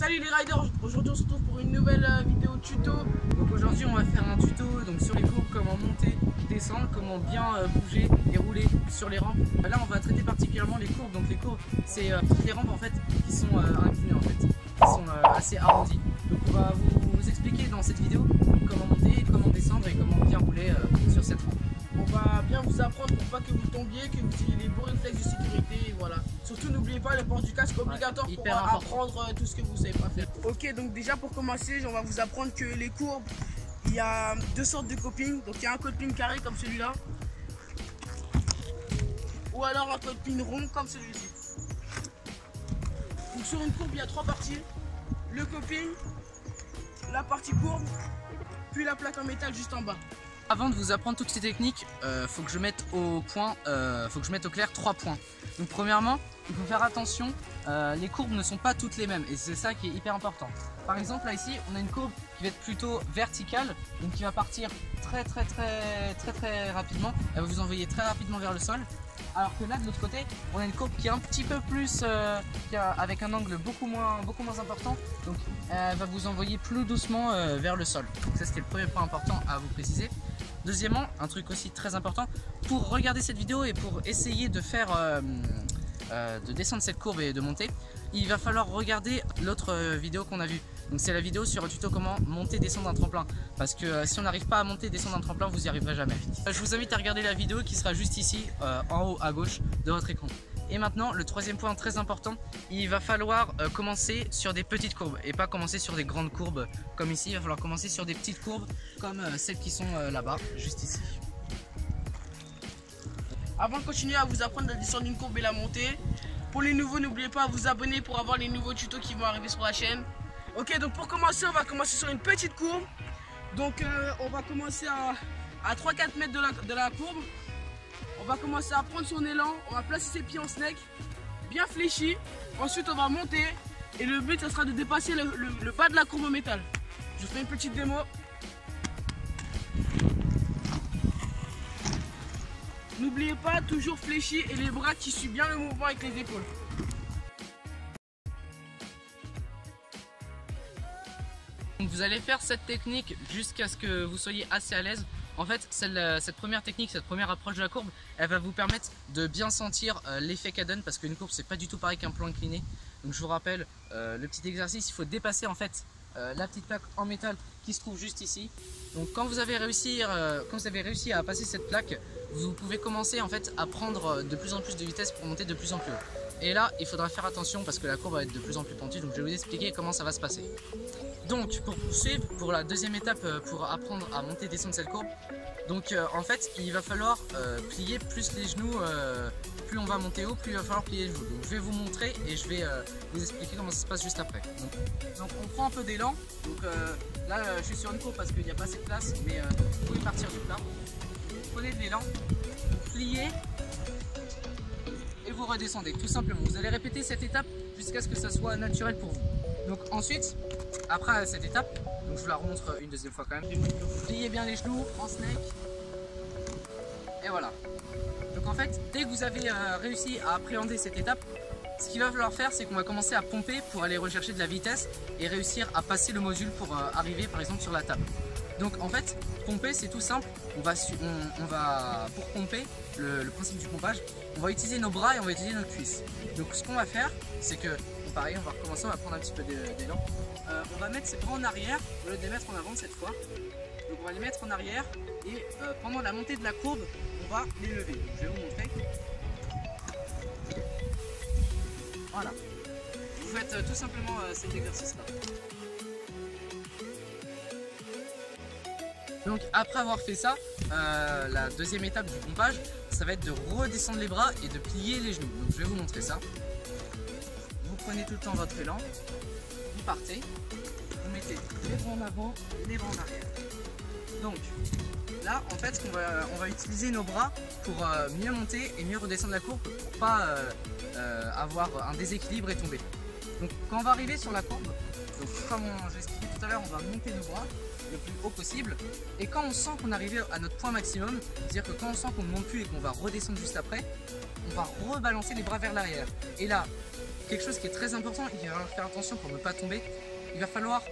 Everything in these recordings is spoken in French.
Salut les riders, aujourd'hui on se retrouve pour une nouvelle vidéo tuto. Donc aujourd'hui on va faire un tuto donc, sur les courbes, comment monter, descendre, comment bien bouger et rouler sur les rampes. Là on va traiter particulièrement les courbes. Donc les courbes c'est toutes les rampes en fait qui sont inclinées en fait, qui sont assez arrondies. Donc on va vous expliquer dans cette vidéo comment monter, comment descendre et comment bien rouler sur cette rampe. On va bien vous apprendre pour pas que vous tombiez, que vous ayez les bons réflexes de sécurité et voilà. Surtout n'oubliez pas le port du casque obligatoire pour apprendre tout ce que vous savez pas faire. Ok, donc déjà pour commencer, on va vous apprendre que les courbes, il y a deux sortes de coping. Donc il y a un coping carré comme celui-là, ou alors un coping rond comme celui-ci. Donc sur une courbe, il y a trois parties: le coping, la partie courbe, puis la plaque en métal juste en bas. Avant de vous apprendre toutes ces techniques, faut que je mette au clair 3 points. Donc premièrement, il faut faire attention, les courbes ne sont pas toutes les mêmes et c'est ça qui est hyper important. Par exemple là ici, on a une courbe qui va être plutôt verticale, donc qui va partir très rapidement. Elle va vous envoyer très rapidement vers le sol. Alors que là de l'autre côté, on a une courbe qui est un petit peu plus, avec un angle beaucoup moins important. Donc elle va vous envoyer plus doucement vers le sol. Donc ça c'était le premier point important à vous préciser. Deuxièmement, un truc aussi très important, pour regarder cette vidéo et pour essayer de faire, de descendre cette courbe et de monter, il va falloir regarder l'autre vidéo qu'on a vue. Donc c'est la vidéo sur un tuto comment monter et descendre un tremplin. Parce que si on n'arrive pas à monter et descendre un tremplin, vous n'y arriverez jamais. Je vous invite à regarder la vidéo qui sera juste ici, en haut à gauche de votre écran. Et maintenant, le troisième point très important, il va falloir commencer sur des petites courbes et pas commencer sur des grandes courbes comme ici. Il va falloir commencer sur des petites courbes comme celles qui sont là-bas, juste ici. Avant de continuer à vous apprendre à descendre une courbe et la monter, pour les nouveaux, n'oubliez pas de vous abonner pour avoir les nouveaux tutos qui vont arriver sur la chaîne. Ok, donc pour commencer, on va commencer sur une petite courbe. Donc on va commencer à 3-4 mètres de la courbe. On va commencer à prendre son élan, on va placer ses pieds en snake, bien fléchi. Ensuite on va monter et le but ça sera de dépasser le bas de la courbe en métal. Je fais une petite démo. N'oubliez pas, toujours fléchi et les bras qui suivent bien le mouvement avec les épaules. Donc vous allez faire cette technique jusqu'à ce que vous soyez assez à l'aise. En fait, cette première technique, cette première approche de la courbe, elle va vous permettre de bien sentir l'effet qu'elle donne, parce qu'une courbe c'est pas du tout pareil qu'un plan incliné. Donc je vous rappelle le petit exercice, il faut dépasser en fait la petite plaque en métal qui se trouve juste ici. Donc quand vous avez réussi à passer cette plaque, vous pouvez commencer en fait à prendre de plus en plus de vitesse pour monter de plus en plus haut. Et là, il faudra faire attention parce que la courbe va être de plus en plus pentue, donc je vais vous expliquer comment ça va se passer. Donc pour poursuivre, pour la deuxième étape, pour apprendre à monter et descendre cette courbe, donc en fait il va falloir plier plus les genoux, plus on va monter haut, plus il va falloir plier les genoux. Donc je vais vous montrer et je vais vous expliquer comment ça se passe juste après. Donc on prend un peu d'élan, donc là je suis sur une courbe parce qu'il n'y a pas assez de place, mais vous pouvez partir du plat. Prenez de l'élan, pliez et vous redescendez tout simplement. Vous allez répéter cette étape jusqu'à ce que ça soit naturel pour vous. Donc ensuite, après cette étape, donc je vous la remontre une deuxième fois quand même. Pliez bien les genoux en snake. Et voilà. Donc en fait, dès que vous avez réussi à appréhender cette étape, ce qu'il va falloir faire, c'est qu'on va commencer à pomper pour aller rechercher de la vitesse et réussir à passer le module pour arriver par exemple sur la table. Donc en fait, pomper c'est tout simple. Pour pomper, le principe du pompage, on va utiliser nos bras et on va utiliser nos cuisses. Donc ce qu'on va faire, c'est que pareil, on va recommencer, on va prendre un petit peu d'élan. On va mettre ses bras en arrière au lieu de les mettre en avant cette fois. Donc on va les mettre en arrière et pendant la montée de la courbe, on va les lever. Je vais vous montrer. Voilà. Vous faites tout simplement cet exercice-là. Donc après avoir fait ça, la deuxième étape du pompage, ça va être de redescendre les bras et de plier les genoux. Donc je vais vous montrer ça. Vous prenez tout le temps votre élan, vous partez, vous mettez les bras en avant, les bras en arrière. Donc là en fait on va utiliser nos bras pour mieux monter et mieux redescendre la courbe pour pas avoir un déséquilibre et tomber. Donc quand on va arriver sur la courbe, donc comme j'ai expliqué tout à l'heure, on va monter nos bras le plus haut possible et quand on sent qu'on est arrivé à notre point maximum, c'est-à-dire que quand on sent qu'on ne monte plus et qu'on va redescendre juste après, on va rebalancer les bras vers l'arrière. Et là, quelque chose qui est très important, il va falloir faire attention pour ne pas tomber. Il va falloir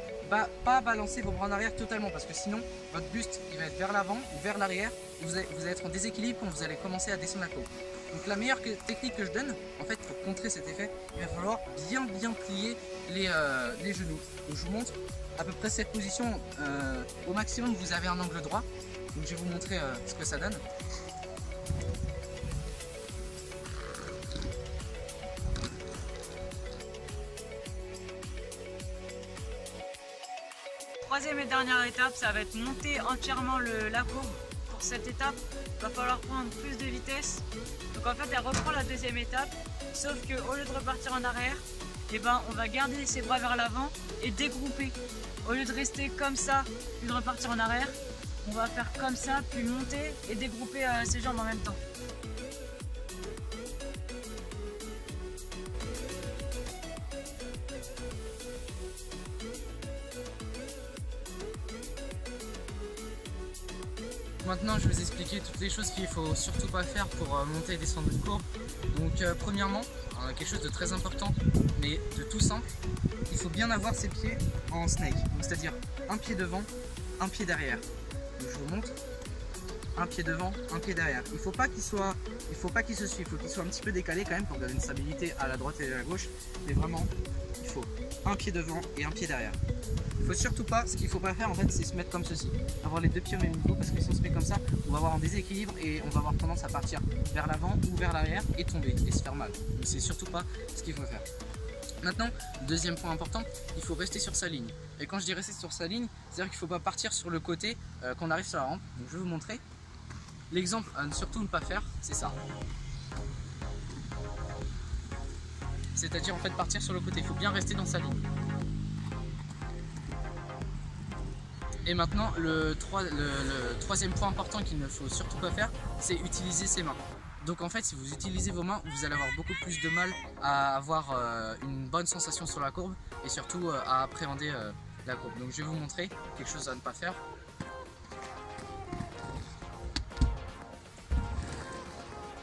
pas balancer vos bras en arrière totalement parce que sinon votre buste il va être vers l'avant ou vers l'arrière et vous allez être en déséquilibre quand vous allez commencer à descendre la courbe. Donc la meilleure technique que je donne, en fait pour contrer cet effet, il va falloir bien plier les genoux. Donc je vous montre à peu près cette position, au maximum vous avez un angle droit. Donc je vais vous montrer ce que ça donne. Troisième et dernière étape, ça va être monter entièrement la courbe. Pour cette étape, il va falloir prendre plus de vitesse. Donc en fait, elle reprend la deuxième étape, sauf qu'au lieu de repartir en arrière, on va garder ses bras vers l'avant et dégrouper. Au lieu de rester comme ça, puis de repartir en arrière, on va faire comme ça, puis monter et dégrouper ses jambes en même temps. Maintenant, je vais vous expliquer toutes les choses qu'il ne faut surtout pas faire pour monter et descendre une courbe. Donc, premièrement, quelque chose de très important, mais de tout simple, il faut bien avoir ses pieds en snake, c'est-à-dire un pied devant, un pied derrière. Donc, je vous montre, un pied devant, un pied derrière. Il ne faut pas qu'il se suive, il faut qu'il soit un petit peu décalé quand même pour donner une stabilité à la droite et à la gauche, mais vraiment, il faut un pied devant et un pied derrière. Il faut surtout pas, ce qu'il ne faut pas faire en fait, c'est se mettre comme ceci, avoir les deux pieds au même niveau, parce que si on se met comme ça, on va avoir un déséquilibre et on va avoir tendance à partir vers l'avant ou vers l'arrière et tomber et se faire mal. Donc c'est surtout pas ce qu'il faut faire. Maintenant, deuxième point important, il faut rester sur sa ligne. Et quand je dis rester sur sa ligne, c'est-à-dire qu'il ne faut pas partir sur le côté quand on arrive sur la rampe. Donc je vais vous montrer. L'exemple à surtout ne pas faire, c'est ça. C'est-à-dire en fait partir sur le côté, il faut bien rester dans sa ligne. Et maintenant, le troisième point important qu'il ne faut surtout pas faire, c'est utiliser ses mains. Donc en fait, si vous utilisez vos mains, vous allez avoir beaucoup plus de mal à avoir une bonne sensation sur la courbe et surtout à appréhender la courbe. Donc je vais vous montrer quelque chose à ne pas faire.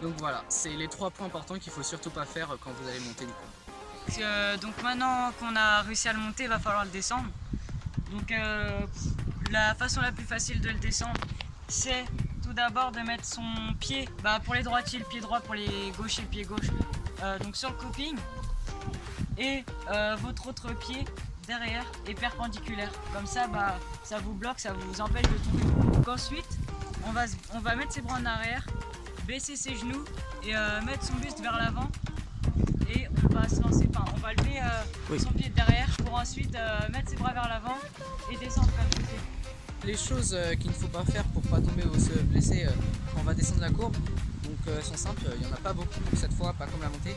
Donc voilà, c'est les 3 points importants qu'il ne faut surtout pas faire quand vous allez monter une courbe. Donc maintenant qu'on a réussi à le monter, il va falloir le descendre. Donc la façon la plus facile de le descendre, c'est tout d'abord de mettre son pied, pour les droitiers le pied droit, pour les gauchers le pied gauche, donc sur le coping, et votre autre pied derrière est perpendiculaire. Comme ça, ça vous bloque, ça vous empêche de tomber. Donc ensuite, on va mettre ses bras en arrière, baisser ses genoux et mettre son buste vers l'avant. Et on va se lancer, on va lever son pied de derrière pour ensuite mettre ses bras vers l'avant et descendre comme côté. Les choses qu'il ne faut pas faire pour ne pas tomber ou se blesser quand on va descendre la courbe sont simples, il n'y en a pas beaucoup cette fois, pas comme la montée.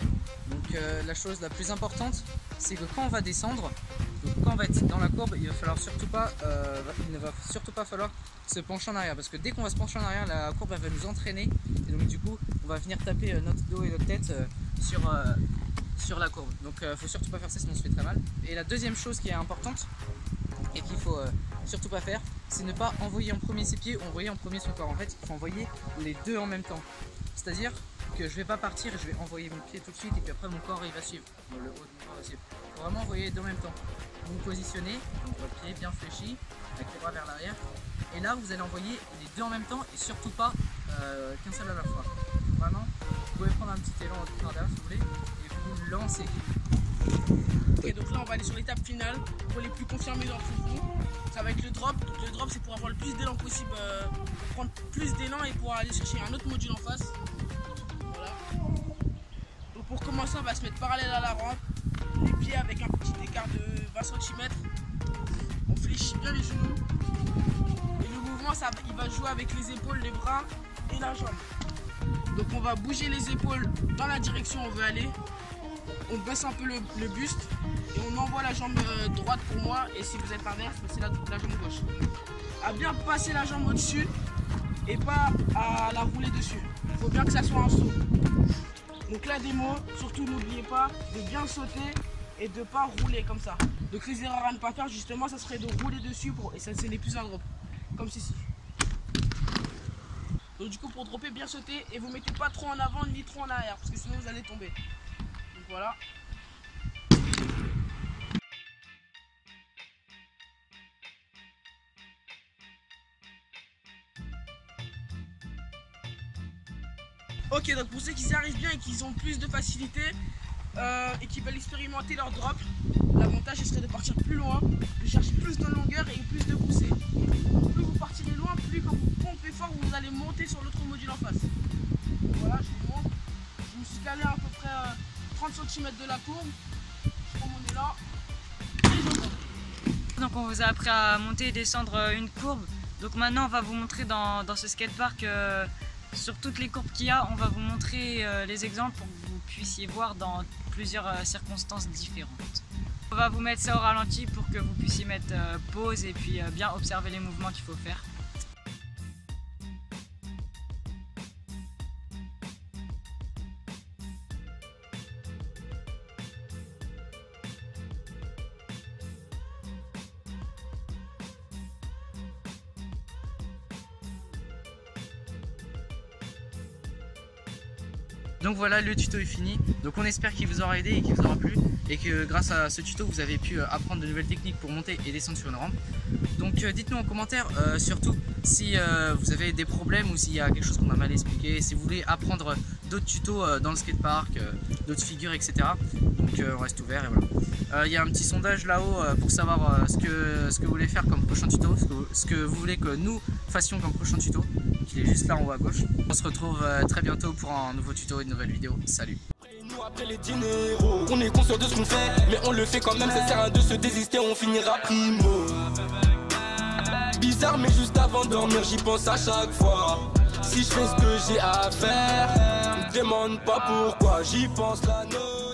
Donc la chose la plus importante, c'est que quand on va descendre, quand on va être dans la courbe, il ne va surtout pas falloir se pencher en arrière, parce que dès qu'on va se pencher en arrière, la courbe elle va nous entraîner et donc du coup on va venir taper notre dos et notre tête sur la courbe. Donc il ne faut surtout pas faire ça, sinon on se fait très mal. Et la deuxième chose qui est importante et qu'il faut surtout pas faire, c'est ne pas envoyer en premier ses pieds ou envoyer en premier son corps. En fait, il faut envoyer les deux en même temps. C'est-à-dire que je vais pas partir et je vais envoyer mon pied tout de suite et puis après mon corps il va suivre. Le haut de mon corps va suivre. Il faut vraiment envoyer les deux en même temps. Vous vous positionnez, donc votre pied bien fléchi, avec les bras vers l'arrière. Et là, vous allez envoyer les deux en même temps et surtout pas qu'un seul à la fois. Vraiment, vous pouvez prendre un petit élan en arrière si vous voulez et vous lancez. Ok, donc là on va aller sur l'étape finale pour les plus confirmés d'entre vous. Ça va être le drop. Donc le drop c'est pour avoir le plus d'élan possible, prendre plus d'élan et pouvoir aller chercher un autre module en face. Voilà. Donc pour commencer on va se mettre parallèle à la rampe, les pieds avec un petit écart de 20 cm. On fléchit bien les genoux. Et le mouvement il va jouer avec les épaules, les bras et la jambe. Donc on va bouger les épaules dans la direction où on veut aller. On baisse un peu le buste et on envoie la jambe droite pour moi, et si vous êtes inverse, c'est la jambe gauche. À bien passer la jambe au-dessus et pas à la rouler dessus. Il faut bien que ça soit un saut. Donc la démo, surtout n'oubliez pas de bien sauter et de ne pas rouler comme ça. Donc les erreurs à ne pas faire justement, ça serait de rouler dessus et ça c'est les plus un drop, comme ceci. Donc du coup pour dropper, bien sauter et vous mettez pas trop en avant ni trop en arrière parce que sinon vous allez tomber. Donc voilà. Ok, donc pour ceux qui y arrivent bien et qui ont plus de facilité et qui veulent expérimenter leur drop, l'avantage serait de partir plus loin, de chercher plus de longueur et plus de poussée. Plus vous partirez loin, plus quand vous pompez fort, vous allez monter sur l'autre module en face. Donc voilà, je vous montre. Je me suis calé à peu près 30 cm de la courbe. Je prends mon élan et je monte. Donc on vous a appris à monter et descendre une courbe. Donc maintenant on va vous montrer dans ce skatepark, sur toutes les courbes qu'il y a, on va vous montrer les exemples pour que vous puissiez voir dans plusieurs circonstances différentes. On va vous mettre ça au ralenti pour que vous puissiez mettre pause et puis bien observer les mouvements qu'il faut faire. Donc voilà, le tuto est fini. Donc on espère qu'il vous aura aidé et qu'il vous aura plu et que grâce à ce tuto vous avez pu apprendre de nouvelles techniques pour monter et descendre sur une rampe. Donc dites-nous en commentaire surtout si vous avez des problèmes ou s'il y a quelque chose qu'on a mal expliqué, si vous voulez apprendre d'autres tutos dans le skatepark, d'autres figures, etc. Donc on reste ouvert et voilà. Il y a un petit sondage là-haut pour savoir ce que vous voulez faire comme prochain tuto, ce que vous voulez que nous fassions comme prochain tuto. Il est juste là en haut à gauche. On se retrouve très bientôt pour un nouveau tuto et une nouvelle vidéo. Salut! Nous après les dineros, on est conscient de ce qu'on fait, mais on le fait quand même, ça sert à rien de se désister, on finira primo. Bizarre mais juste avant de dormir j'y pense à chaque fois. Si je fais ce que j'ai à faire, me demande pas pourquoi, j'y pense la nuit.